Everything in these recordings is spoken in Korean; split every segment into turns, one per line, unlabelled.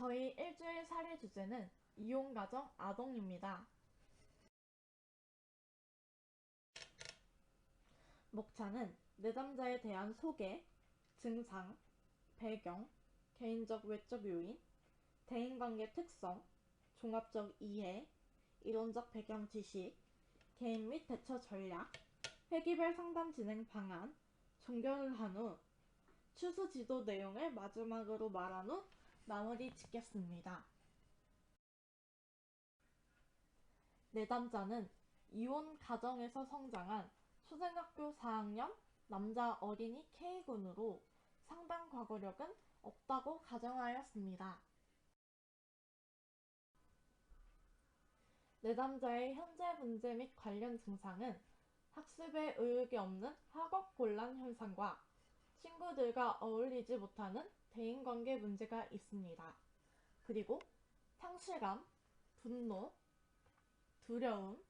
저희 일주일 살이 주제는 이혼가정 아동입니다. 목차는 내담자에 대한 소개, 증상, 배경, 개인적 외적 요인, 대인관계 특성, 종합적 이해, 이론적 배경 지식, 개인 및 대처 전략, 회기별 상담 진행 방안, 종결을 한 후 추수 지도 내용을 마지막으로 말한 후 마무리 짓겠습니다. 내담자는 이혼 가정에서 성장한 초등학교 4학년 남자 어린이 K군으로 상당 과거력은 없다고 가정하였습니다. 내담자의 현재 문제 및 관련 증상은 학습에 의욕이 없는 학업곤란 현상과 친구들과 어울리지 못하는 대인관계 문제가 있습니다. 그리고 상실감, 분노, 두려움,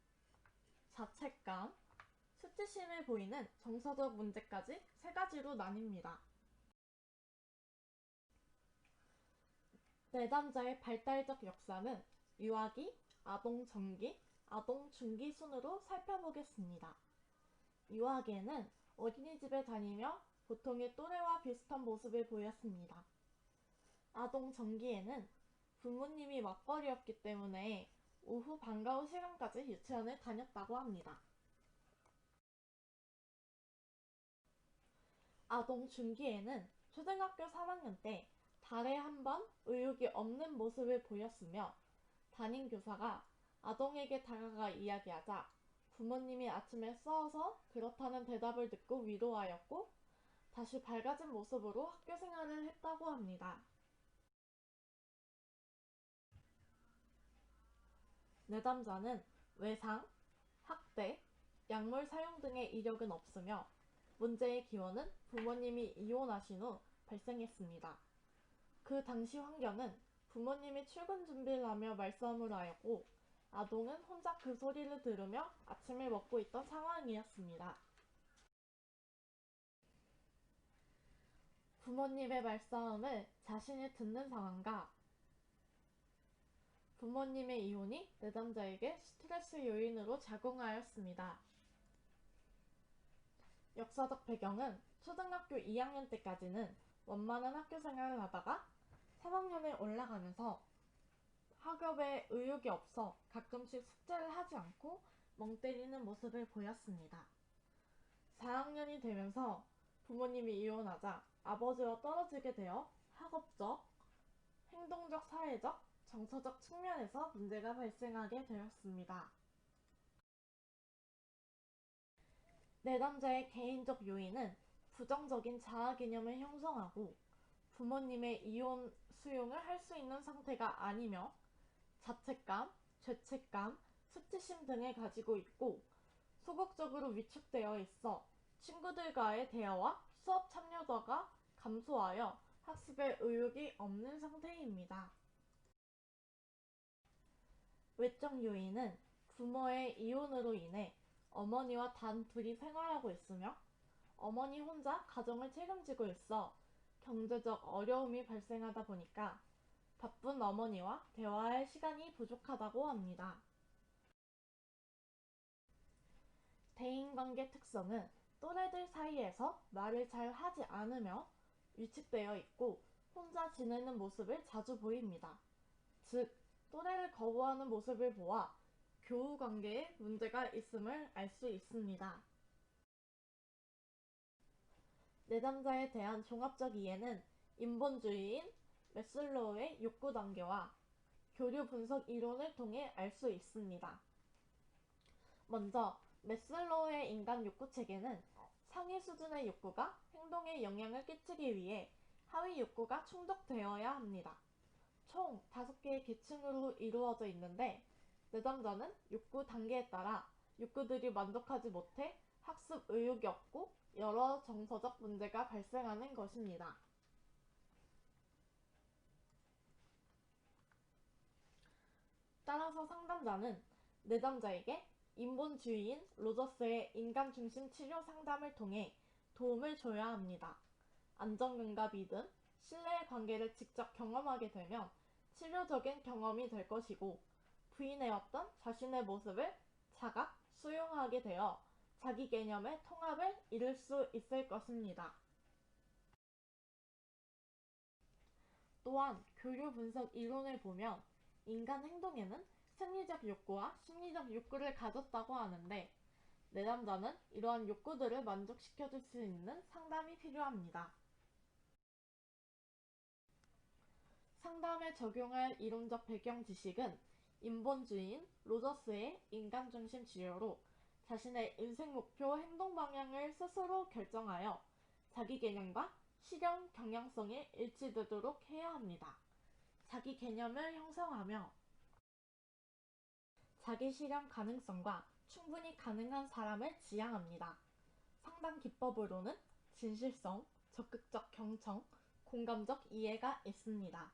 자책감, 수치심을 보이는 정서적 문제까지 세 가지로 나뉩니다. 내담자의 발달적 역사는 유아기, 아동 전기, 아동 중기 순으로 살펴보겠습니다. 유아기에는 어린이집에 다니며 보통의 또래와 비슷한 모습을 보였습니다. 아동 전기에는 부모님이 맞벌이였기 때문에 오후 방과 후 시간까지 유치원을 다녔다고 합니다. 아동 중기에는 초등학교 3학년 때 달에 한 번 의욕이 없는 모습을 보였으며 담임교사가 아동에게 다가가 이야기하자 부모님이 아침에 싸워서 그렇다는 대답을 듣고 위로하였고 다시 밝아진 모습으로 학교 생활을 했다고 합니다. 내담자는 외상, 학대, 약물 사용 등의 이력은 없으며 문제의 기원은 부모님이 이혼하신 후 발생했습니다. 그 당시 환경은 부모님이 출근 준비를 하며 말싸움을 하였고 아동은 혼자 그 소리를 들으며 아침을 먹고 있던 상황이었습니다. 부모님의 말싸움을 자신이 듣는 상황과 부모님의 이혼이 내담자에게 스트레스 요인으로 작용하였습니다. 역사적 배경은 초등학교 2학년 때까지는 원만한 학교 생활을 하다가 3학년에 올라가면서 학업에 의욕이 없어 가끔씩 숙제를 하지 않고 멍 때리는 모습을 보였습니다. 4학년이 되면서 부모님이 이혼하자 아버지와 떨어지게 되어 학업적, 행동적, 사회적, 정서적 측면에서 문제가 발생하게 되었습니다. 내담자의 개인적 요인은 부정적인 자아 개념을 형성하고 부모님의 이혼 수용을 할 수 있는 상태가 아니며 자책감, 죄책감, 수치심 등을 가지고 있고 소극적으로 위축되어 있어 친구들과의 대화와 수업 참여도가 감소하여 학습에 의욕이 없는 상태입니다. 외적 요인은 부모의 이혼으로 인해 어머니와 단 둘이 생활하고 있으며 어머니 혼자 가정을 책임지고 있어 경제적 어려움이 발생하다 보니까 바쁜 어머니와 대화할 시간이 부족하다고 합니다. 대인관계 특성은 또래들 사이에서 말을 잘 하지 않으며 위축되어 있고 혼자 지내는 모습을 자주 보입니다. 즉, 또래를 거부하는 모습을 보아 교우 관계에 문제가 있음을 알 수 있습니다. 내담자에 대한 종합적 이해는 인본주의인 매슬로우의 욕구 단계와 교류 분석 이론을 통해 알 수 있습니다. 먼저 매슬로우의 인간 욕구 체계는 상위 수준의 욕구가 행동에 영향을 끼치기 위해 하위 욕구가 충족되어야 합니다. 총 5개의 계층으로 이루어져 있는데 내담자는 욕구 단계에 따라 욕구들이 만족하지 못해 학습 의욕이 없고 여러 정서적 문제가 발생하는 것입니다. 따라서 상담자는 내담자에게 인본주의인 로저스의 인간중심 치료 상담을 통해 도움을 줘야 합니다. 안정감과 믿음, 신뢰의 관계를 직접 경험하게 되면 치료적인 경험이 될 것이고 부인해왔던 자신의 모습을 자각, 수용하게 되어 자기 개념의 통합을 이룰 수 있을 것입니다. 또한 교류 분석 이론을 보면 인간 행동에는 생리적 욕구와 심리적 욕구를 가졌다고 하는데 내담자는 이러한 욕구들을 만족시켜줄 수 있는 상담이 필요합니다. 상담에 적용할 이론적 배경 지식은 인본주의인 로저스의 인간중심 지효로 자신의 인생 목표 행동 방향을 스스로 결정하여 자기 개념과 실현 경향성이 일치되도록 해야 합니다. 자기 개념을 형성하며 자기 실현 가능성과 충분히 가능한 사람을 지향합니다. 상담 기법으로는 진실성, 적극적 경청, 공감적 이해가 있습니다.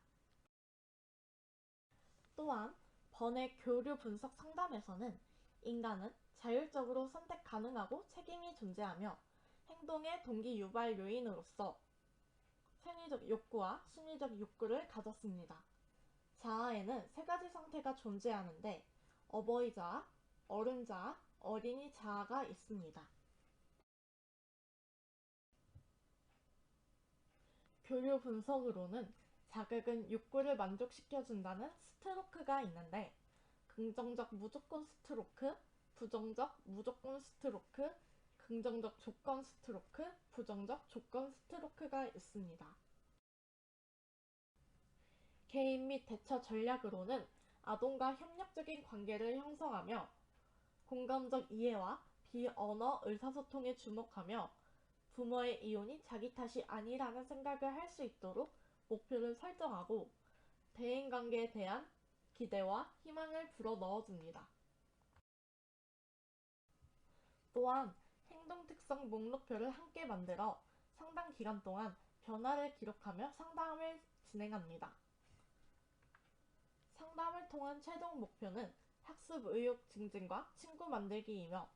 또한 번외 교류 분석 상담에서는 인간은 자율적으로 선택 가능하고 책임이 존재하며 행동의 동기 유발 요인으로서 생리적 욕구와 심리적 욕구를 가졌습니다. 자아에는 세 가지 상태가 존재하는데 어버이 자아, 어른 자아, 어린이 자아가 있습니다. 교류 분석으로는 자극은 욕구를 만족시켜준다는 스트로크가 있는데 긍정적 무조건 스트로크, 부정적 무조건 스트로크, 긍정적 조건 스트로크, 부정적 조건 스트로크가 있습니다. 개인 및 대처 전략으로는 아동과 협력적인 관계를 형성하며 공감적 이해와 비언어 의사소통에 주목하며 부모의 이혼이 자기 탓이 아니라는 생각을 할 수 있도록 목표를 설정하고 대인관계에 대한 기대와 희망을 불어넣어줍니다. 또한 행동특성 목록표를 함께 만들어 상담 기간 동안 변화를 기록하며 상담을 진행합니다. 상담을 통한 최종 목표는 학습 의욕 증진과 친구 만들기이며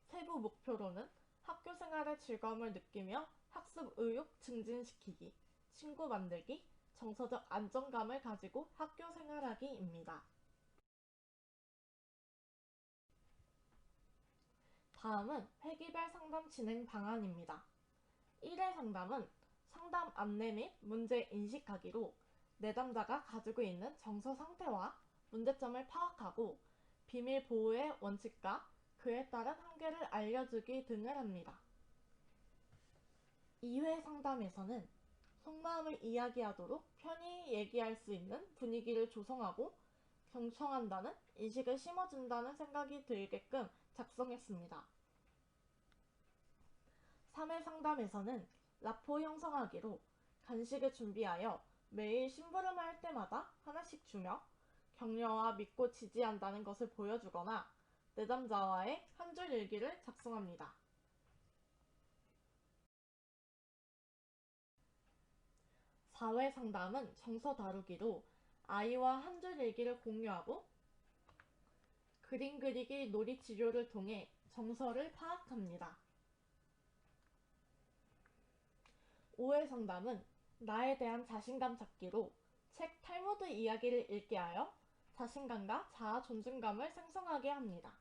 세부 목표로는 학교 생활의 즐거움을 느끼며 학습 의욕 증진시키기, 친구 만들기, 정서적 안정감을 가지고 학교 생활하기입니다. 다음은 회기별 상담 진행 방안입니다. 1회 상담은 상담 안내 및 문제 인식하기로 내담자가 가지고 있는 정서 상태와 문제점을 파악하고 비밀 보호의 원칙과 그에 따른 한계를 알려주기 등을 합니다. 2회 상담에서는 속마음을 이야기하도록 편히 얘기할 수 있는 분위기를 조성하고 경청한다는 인식을 심어준다는 생각이 들게끔 작성했습니다. 3회 상담에서는 라포 형성하기로 간식을 준비하여 매일 심부름을 할 때마다 하나씩 주며 격려와 믿고 지지한다는 것을 보여주거나 내담자와의 한 줄 일기를 작성합니다. 4회 상담은 정서 다루기로 아이와 한 줄 일기를 공유하고 그림 그리기 놀이 치료를 통해 정서를 파악합니다. 5회 상담은 나에 대한 자신감 찾기로 책 탈무드 이야기를 읽게 하여 자신감과 자아 존중감을 생성하게 합니다.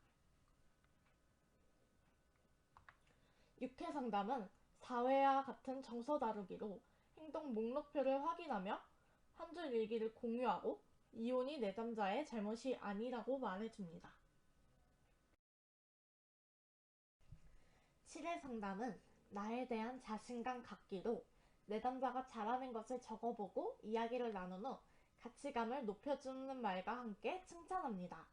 6회 상담은 4회와 같은 정서 다루기로 행동 목록표를 확인하며 한 줄 일기를 공유하고 이혼이 내담자의 잘못이 아니라고 말해줍니다. 7회 상담은 나에 대한 자신감 갖기로 내담자가 잘하는 것을 적어보고 이야기를 나눈 후 가치감을 높여주는 말과 함께 칭찬합니다.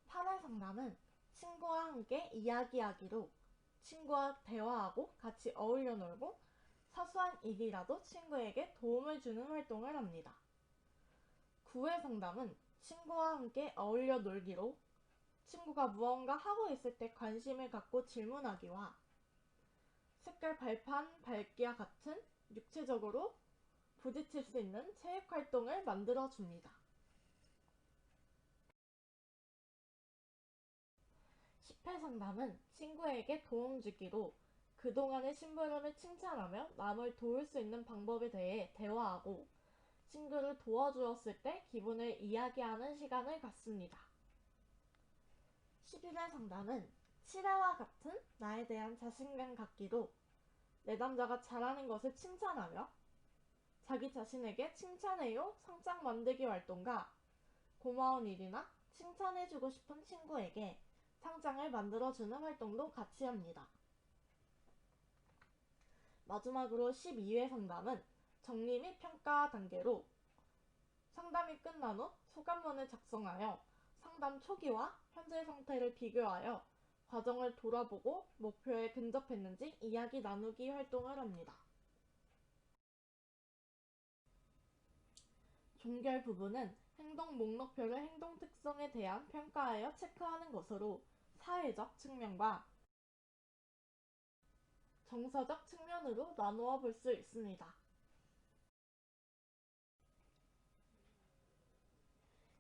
8회 상담은 친구와 함께 이야기하기로 친구와 대화하고 같이 어울려 놀고 사소한 일이라도 친구에게 도움을 주는 활동을 합니다. 9회 상담은 친구와 함께 어울려 놀기로 친구가 무언가 하고 있을 때 관심을 갖고 질문하기와 색깔 발판 밟기와 같은 육체적으로 부딪힐 수 있는 체육 활동을 만들어 줍니다. 10회 상담은 친구에게 도움 주기로 그동안의 심부름을 칭찬하며 남을 도울 수 있는 방법에 대해 대화하고 친구를 도와주었을 때 기분을 이야기하는 시간을 갖습니다. 11회 상담은 7회와 같은 나에 대한 자신감 갖기로 내담자가 잘하는 것을 칭찬하며 자기 자신에게 칭찬해요 상장 만들기 활동과 고마운 일이나 칭찬해주고 싶은 친구에게 상장을 만들어주는 활동도 같이 합니다. 마지막으로 12회 상담은 정리 및 평가 단계로 상담이 끝난 후 소감문을 작성하여 상담 초기와 현재 상태를 비교하여 과정을 돌아보고 목표에 근접했는지 이야기 나누기 활동을 합니다. 종결 부분은 행동 목록표를 행동 특성에 대한 평가하여 체크하는 것으로 사회적 측면과 정서적 측면으로 나누어 볼 수 있습니다.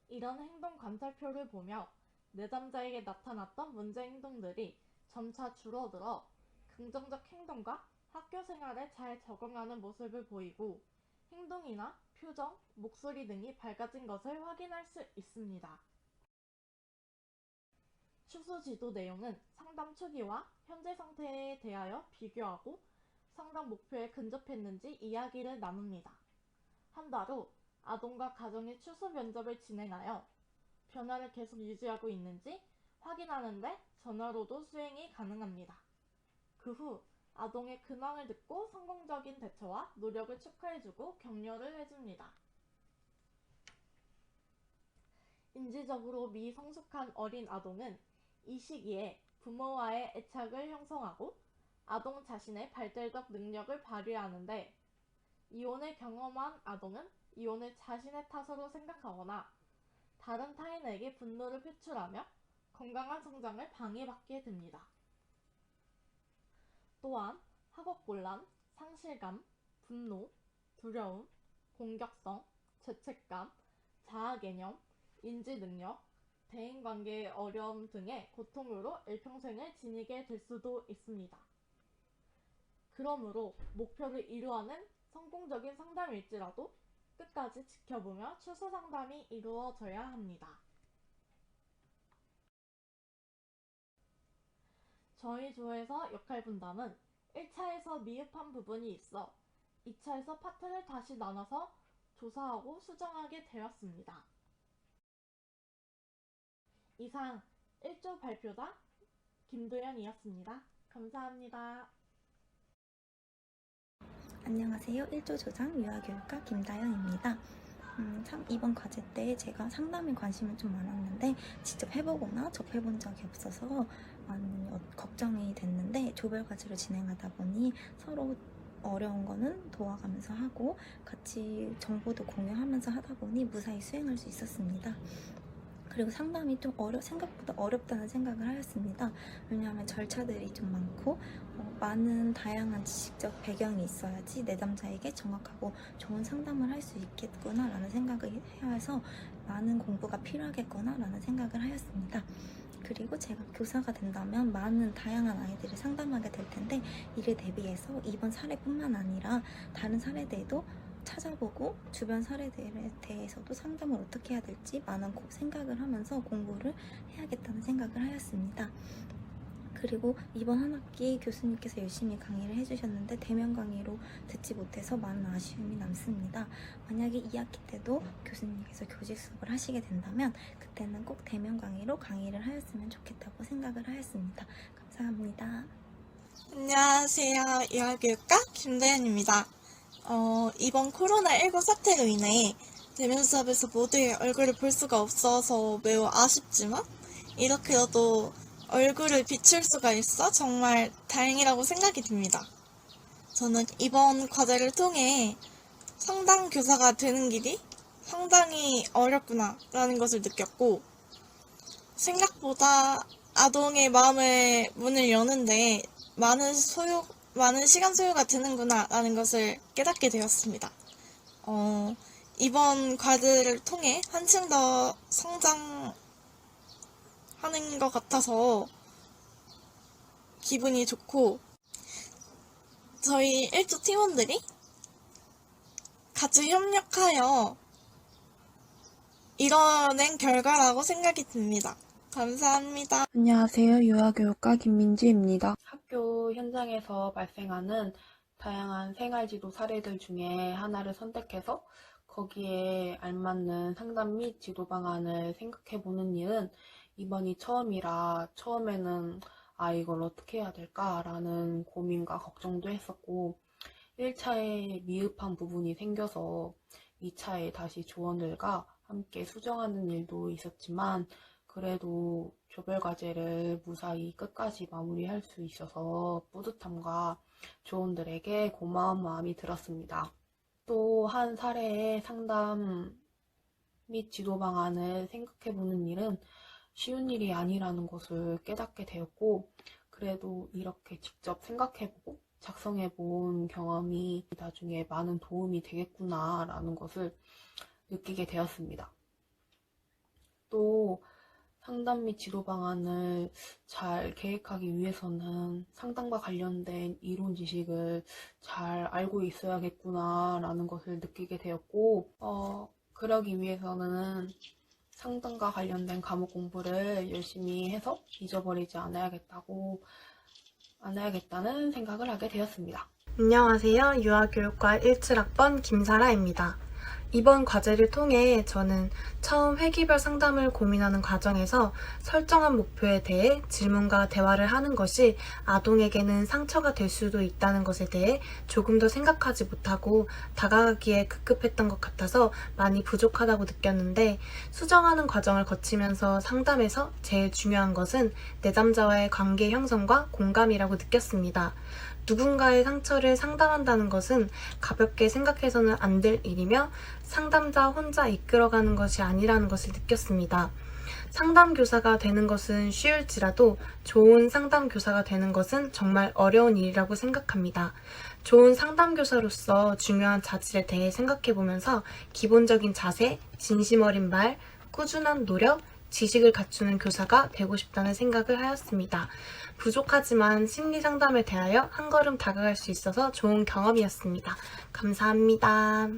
이런 행동 관찰표를 보며 내담자에게 나타났던 문제 행동들이 점차 줄어들어 긍정적 행동과 학교 생활에 잘 적응하는 모습을 보이고 행동이나 표정, 목소리 등이 밝아진 것을 확인할 수 있습니다. 추후 지도 내용은 상담 초기와 현재 상태에 대하여 비교하고 상담 목표에 근접했는지 이야기를 나눕니다. 한 달 후 아동과 가정의 추수 면접을 진행하여 변화를 계속 유지하고 있는지 확인하는데 전화로도 수행이 가능합니다. 그 후 아동의 근황을 듣고 성공적인 대처와 노력을 축하해주고 격려를 해줍니다. 인지적으로 미성숙한 어린 아동은 이 시기에 부모와의 애착을 형성하고 아동 자신의 발달적 능력을 발휘하는데 이혼을 경험한 아동은 이혼을 자신의 탓으로 생각하거나 다른 타인에게 분노를 표출하며 건강한 성장을 방해받게 됩니다. 또한 학업곤란, 상실감, 분노, 두려움, 공격성, 죄책감, 자아개념, 인지능력, 대인관계의 어려움 등의 고통으로 일평생을 지니게 될 수도 있습니다. 그러므로 목표를 이루어낸 성공적인 상담일지라도 끝까지 지켜보며 추후 상담이 이루어져야 합니다. 저희 조에서 역할 분담은 1차에서 미흡한 부분이 있어 2차에서 파트를 다시 나눠서 조사하고 수정하게 되었습니다. 이상 1조 발표자 김도연이었습니다. 감사합니다.
안녕하세요. 1조 조장 유아교육가 김다연입니다. 참 이번 과제 때 제가 상담에 관심은 좀 많았는데 직접 해보거나 접해본 적이 없어서 많은 걱정이 됐는데 조별 과제를 진행하다 보니 서로 어려운 거는 도와가면서 하고 같이 정보도 공유하면서 하다 보니 무사히 수행할 수 있었습니다. 그리고 상담이 좀 생각보다 어렵다는 생각을 하였습니다. 왜냐하면 절차들이 좀 많고 많은 다양한 지식적 배경이 있어야지 내담자에게 정확하고 좋은 상담을 할 수 있겠구나 라는 생각을 해서 많은 공부가 필요하겠구나 라는 생각을 하였습니다. 그리고 제가 교사가 된다면 많은 다양한 아이들을 상담하게 될 텐데 이를 대비해서 이번 사례뿐만 아니라 다른 사례들도 찾아보고 주변 사례들에 대해서도 상담을 어떻게 해야 될지 많은 생각을 하면서 공부를 해야겠다는 생각을 하였습니다. 그리고 이번 한 학기 교수님께서 열심히 강의를 해주셨는데 대면 강의로 듣지 못해서 많은 아쉬움이 남습니다. 만약에 2학기 때도 교수님께서 교직 수업을 하시게 된다면 그때는 꼭 대면 강의로 강의를 하였으면 좋겠다고 생각을 하였습니다. 감사합니다.
안녕하세요. 유아교육가 김대현입니다. 이번 코로나19 사태로 인해 대면 수업에서 모두의 얼굴을 볼 수가 없어서 매우 아쉽지만 이렇게라도 얼굴을 비출 수가 있어 정말 다행이라고 생각이 듭니다. 저는 이번 과제를 통해 상담 교사가 되는 길이 상당히 어렵구나 라는 것을 느꼈고 생각보다 아동의 마음의 문을 여는데 많은 시간 소요가 되는구나 라는 것을 깨닫게 되었습니다. 이번 과제를 통해 한층 더 성장하는 것 같아서 기분이 좋고 저희 1조 팀원들이 같이 협력하여 이뤄낸 결과라고 생각이 듭니다. 감사합니다.
안녕하세요. 유아교육과 김민지입니다.
학교 현장에서 발생하는 다양한 생활지도 사례들 중에 하나를 선택해서 거기에 알맞는 상담 및 지도 방안을 생각해보는 일은 이번이 처음이라 처음에는 이걸 어떻게 해야 될까라는 고민과 걱정도 했었고 1차에 미흡한 부분이 생겨서 2차에 다시 조원들과 함께 수정하는 일도 있었지만 그래도 조별 과제를 무사히 끝까지 마무리할 수 있어서 뿌듯함과 조원들에게 고마운 마음이 들었습니다. 또 한 사례의 상담 및 지도 방안을 생각해보는 일은 쉬운 일이 아니라는 것을 깨닫게 되었고 그래도 이렇게 직접 생각해보고 작성해본 경험이 나중에 많은 도움이 되겠구나라는 것을 느끼게 되었습니다. 또 상담 및 지도 방안을 잘 계획하기 위해서는 상담과 관련된 이론 지식을 잘 알고 있어야겠구나라는 것을 느끼게 되었고 그러기 위해서는 상담과 관련된 과목 공부를 열심히 해서 잊어버리지 않아야겠다는 생각을 하게 되었습니다.
안녕하세요. 유아교육과 17학번 김사라입니다. 이번 과제를 통해 저는 처음 회기별 상담을 고민하는 과정에서 설정한 목표에 대해 질문과 대화를 하는 것이 아동에게는 상처가 될 수도 있다는 것에 대해 조금 더 생각하지 못하고 다가가기에 급급했던 것 같아서 많이 부족하다고 느꼈는데 수정하는 과정을 거치면서 상담에서 제일 중요한 것은 내담자와의 관계 형성과 공감이라고 느꼈습니다. 누군가의 상처를 상담한다는 것은 가볍게 생각해서는 안 될 일이며 상담자 혼자 이끌어가는 것이 아니라는 것을 느꼈습니다. 상담교사가 되는 것은 쉬울지라도 좋은 상담교사가 되는 것은 정말 어려운 일이라고 생각합니다. 좋은 상담교사로서 중요한 자질에 대해 생각해보면서 기본적인 자세, 진심 어린 말, 꾸준한 노력, 지식을 갖추는 교사가 되고 싶다는 생각을 하였습니다. 부족하지만 심리 상담에 대하여 한 걸음 다가갈 수 있어서 좋은 경험이었습니다. 감사합니다.